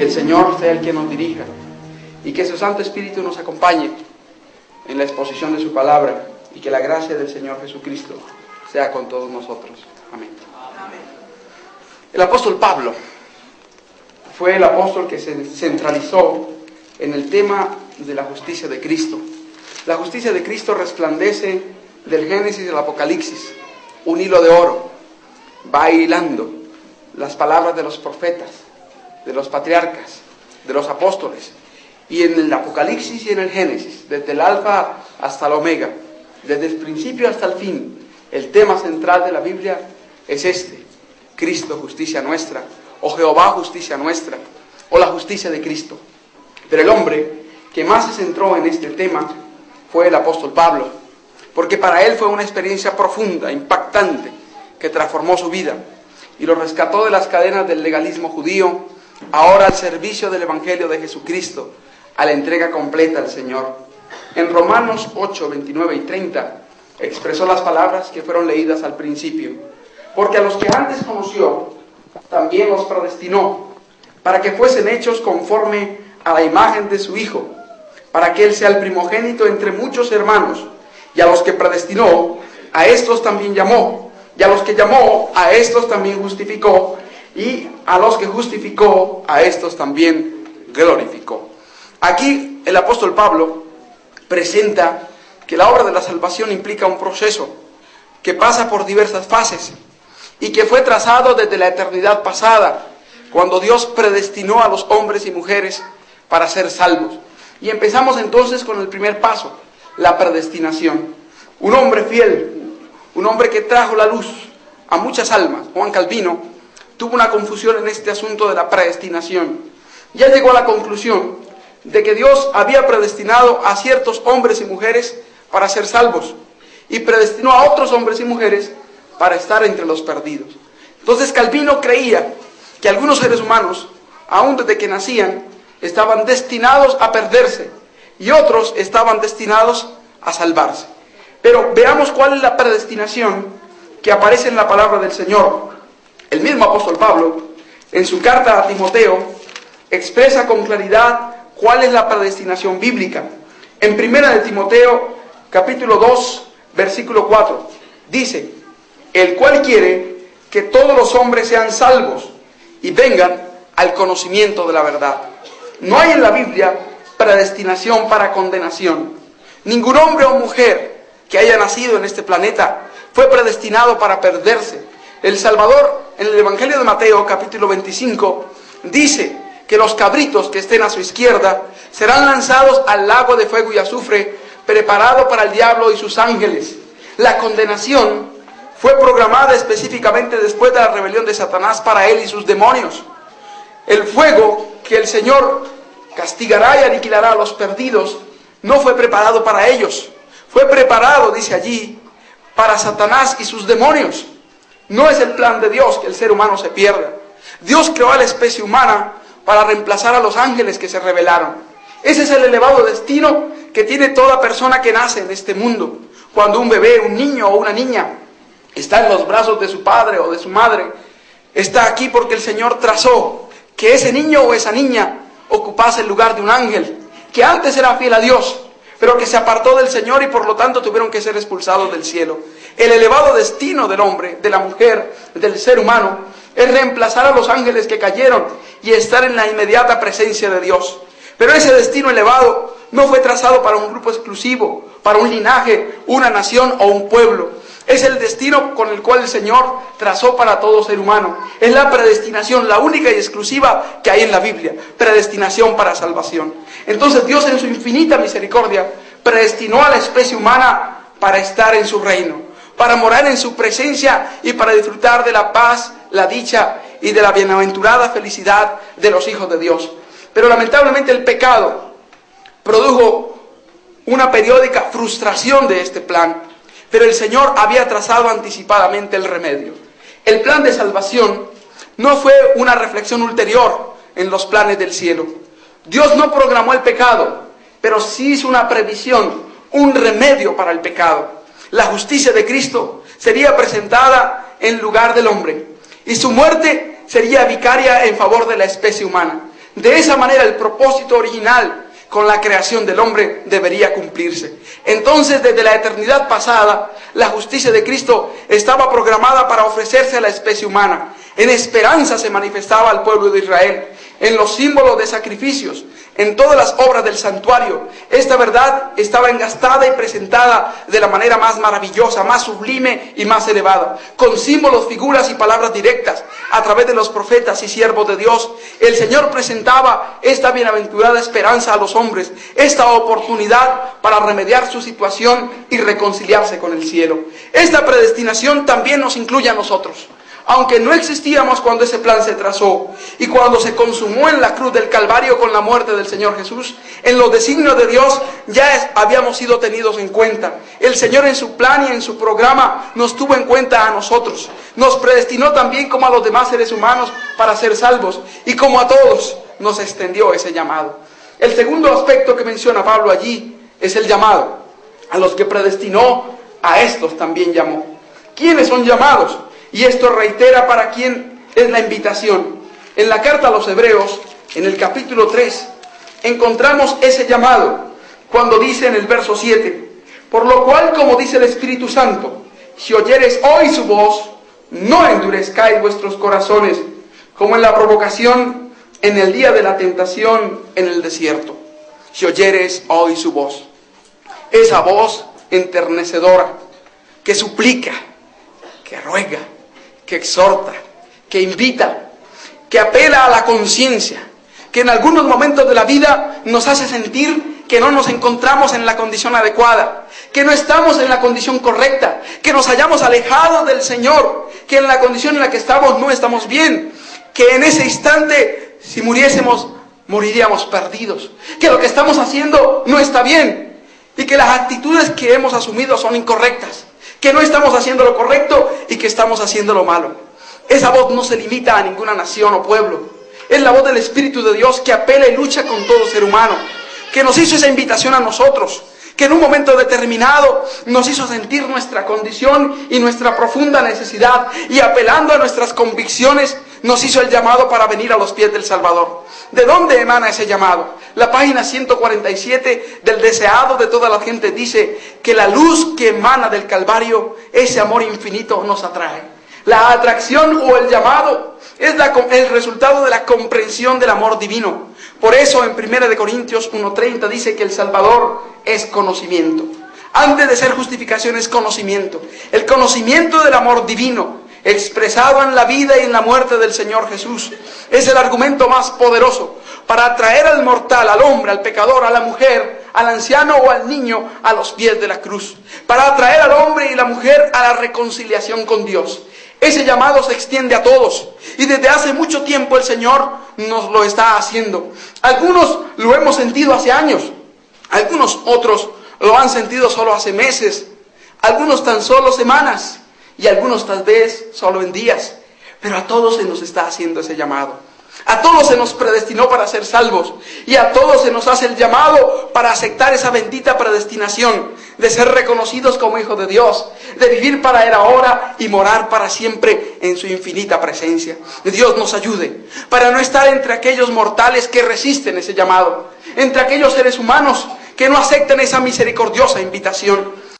Que el Señor sea el que nos dirija y que su Santo Espíritu nos acompañe en la exposición de su palabra, y que la gracia del Señor Jesucristo sea con todos nosotros. Amén. El apóstol Pablo fue el apóstol que se centralizó en el tema de la justicia de Cristo. La justicia de Cristo resplandece del Génesis al Apocalipsis, un hilo de oro, va hilando las palabras de los profetas, de los patriarcas, de los apóstoles, y en el Apocalipsis y en el Génesis, desde el alfa hasta el omega, desde el principio hasta el fin, el tema central de la Biblia es este: Cristo, justicia nuestra, o Jehová, justicia nuestra, o la justicia de Cristo. Pero el hombre que más se centró en este tema fue el apóstol Pablo, porque para él fue una experiencia profunda, impactante, que transformó su vida y lo rescató de las cadenas del legalismo judío, ahora al servicio del Evangelio de Jesucristo, a la entrega completa al Señor. En Romanos 8, 29 y 30 expresó las palabras que fueron leídas al principio: porque a los que antes conoció, también los predestinó, para que fuesen hechos conforme a la imagen de su Hijo, para que Él sea el primogénito entre muchos hermanos. Y a los que predestinó, a estos también llamó. Y a los que llamó, a estos también justificó. Y a los que justificó, a estos también glorificó. Aquí el apóstol Pablo presenta que la obra de la salvación implica un proceso que pasa por diversas fases y que fue trazado desde la eternidad pasada, cuando Dios predestinó a los hombres y mujeres para ser salvos. Y empezamos entonces con el primer paso, la predestinación. Un hombre fiel, un hombre que trajo la luz a muchas almas, Juan Calvino, tuvo una confusión en este asunto de la predestinación. Ya llegó a la conclusión de que Dios había predestinado a ciertos hombres y mujeres para ser salvos, y predestinó a otros hombres y mujeres para estar entre los perdidos. Entonces Calvino creía que algunos seres humanos, aún desde que nacían, estaban destinados a perderse, y otros estaban destinados a salvarse. Pero veamos cuál es la predestinación que aparece en la palabra del Señor. El mismo apóstol Pablo, en su carta a Timoteo, expresa con claridad cuál es la predestinación bíblica. En 1 de Timoteo, capítulo 2, versículo 4, dice: el cual quiere que todos los hombres sean salvos y vengan al conocimiento de la verdad. No hay en la Biblia predestinación para condenación. Ningún hombre o mujer que haya nacido en este planeta fue predestinado para perderse. El Salvador, en el Evangelio de Mateo, capítulo 25, dice que los cabritos que estén a su izquierda serán lanzados al lago de fuego y azufre, preparado para el diablo y sus ángeles. La condenación fue programada específicamente después de la rebelión de Satanás para él y sus demonios. El fuego que el Señor castigará y aniquilará a los perdidos no fue preparado para ellos. Fue preparado, dice allí, para Satanás y sus demonios. No es el plan de Dios que el ser humano se pierda. Dios creó a la especie humana para reemplazar a los ángeles que se rebelaron. Ese es el elevado destino que tiene toda persona que nace en este mundo. Cuando un bebé, un niño o una niña está en los brazos de su padre o de su madre, está aquí porque el Señor trazó que ese niño o esa niña ocupase el lugar de un ángel, que antes era fiel a Dios, pero que se apartó del Señor y por lo tanto tuvieron que ser expulsados del cielo. El elevado destino del hombre, de la mujer, del ser humano, es reemplazar a los ángeles que cayeron y estar en la inmediata presencia de Dios. Pero ese destino elevado no fue trazado para un grupo exclusivo, para un linaje, una nación o un pueblo. Es el destino con el cual el Señor trazó para todo ser humano. Es la predestinación, la única y exclusiva que hay en la Biblia. Predestinación para salvación. Entonces Dios, en su infinita misericordia, predestinó a la especie humana para estar en su reino, para morar en su presencia y para disfrutar de la paz, la dicha y de la bienaventurada felicidad de los hijos de Dios. Pero lamentablemente el pecado produjo una periódica frustración de este plan. Pero el Señor había trazado anticipadamente el remedio. El plan de salvación no fue una reflexión ulterior en los planes del cielo. Dios no programó el pecado, pero sí hizo una previsión, un remedio para el pecado. La justicia de Cristo sería presentada en lugar del hombre, y su muerte sería vicaria en favor de la especie humana. De esa manera el propósito original con la creación del hombre debería cumplirse. Entonces, desde la eternidad pasada, la justicia de Cristo estaba programada para ofrecerse a la especie humana. En esperanza se manifestaba al pueblo de Israel, en los símbolos de sacrificios, en todas las obras del santuario. Esta verdad estaba engastada y presentada de la manera más maravillosa, más sublime y más elevada, con símbolos, figuras y palabras directas a través de los profetas y siervos de Dios. El Señor presentaba esta bienaventurada esperanza a los hombres, esta oportunidad para remediar su situación y reconciliarse con el cielo. Esta predestinación también nos incluye a nosotros. Aunque no existíamos cuando ese plan se trazó y cuando se consumó en la cruz del Calvario con la muerte del Señor Jesús, en los designios de Dios ya habíamos sido tenidos en cuenta. El Señor en su plan y en su programa nos tuvo en cuenta a nosotros. Nos predestinó también como a los demás seres humanos para ser salvos, y como a todos nos extendió ese llamado. El segundo aspecto que menciona Pablo allí es el llamado. A los que predestinó, a estos también llamó. ¿Quiénes son llamados? Y esto reitera para quién es la invitación. En la carta a los Hebreos, en el capítulo 3, encontramos ese llamado, cuando dice en el verso 7, por lo cual, como dice el Espíritu Santo, si oyereis hoy su voz, no endurezcáis vuestros corazones, como en la provocación en el día de la tentación en el desierto. Si oyereis hoy su voz, esa voz enternecedora, que suplica, que ruega, que exhorta, que invita, que apela a la conciencia, que en algunos momentos de la vida nos hace sentir que no nos encontramos en la condición adecuada, que no estamos en la condición correcta, que nos hayamos alejado del Señor, que en la condición en la que estamos no estamos bien, que en ese instante, si muriésemos, moriríamos perdidos, que lo que estamos haciendo no está bien y que las actitudes que hemos asumido son incorrectas, que no estamos haciendo lo correcto y que estamos haciendo lo malo. Esa voz no se limita a ninguna nación o pueblo. Es la voz del Espíritu de Dios que apela y lucha con todo ser humano, que nos hizo esa invitación a nosotros, que en un momento determinado nos hizo sentir nuestra condición y nuestra profunda necesidad, y apelando a nuestras convicciones nos hizo el llamado para venir a los pies del Salvador. ¿De dónde emana ese llamado? La página 147 del Deseado de toda la gente dice que la luz que emana del Calvario, ese amor infinito, nos atrae. La atracción o el llamado es el resultado de la comprensión del amor divino. Por eso en 1 Corintios 1:30 dice que el Salvador es conocimiento. Antes de ser justificación es conocimiento. El conocimiento del amor divino, expresado en la vida y en la muerte del Señor Jesús, es el argumento más poderoso para atraer al mortal, al hombre, al pecador, a la mujer, al anciano o al niño a los pies de la cruz, para atraer al hombre y la mujer a la reconciliación con Dios. Ese llamado se extiende a todos y desde hace mucho tiempo el Señor nos lo está haciendo. Algunos lo hemos sentido hace años, algunos otros lo han sentido solo hace meses, algunos tan solo semanas y algunos tal vez solo en días, pero a todos se nos está haciendo ese llamado. A todos se nos predestinó para ser salvos y a todos se nos hace el llamado para aceptar esa bendita predestinación de ser reconocidos como hijos de Dios, de vivir para Él ahora y morar para siempre en su infinita presencia. Dios nos ayude para no estar entre aquellos mortales que resisten ese llamado, entre aquellos seres humanos que no aceptan esa misericordiosa invitación.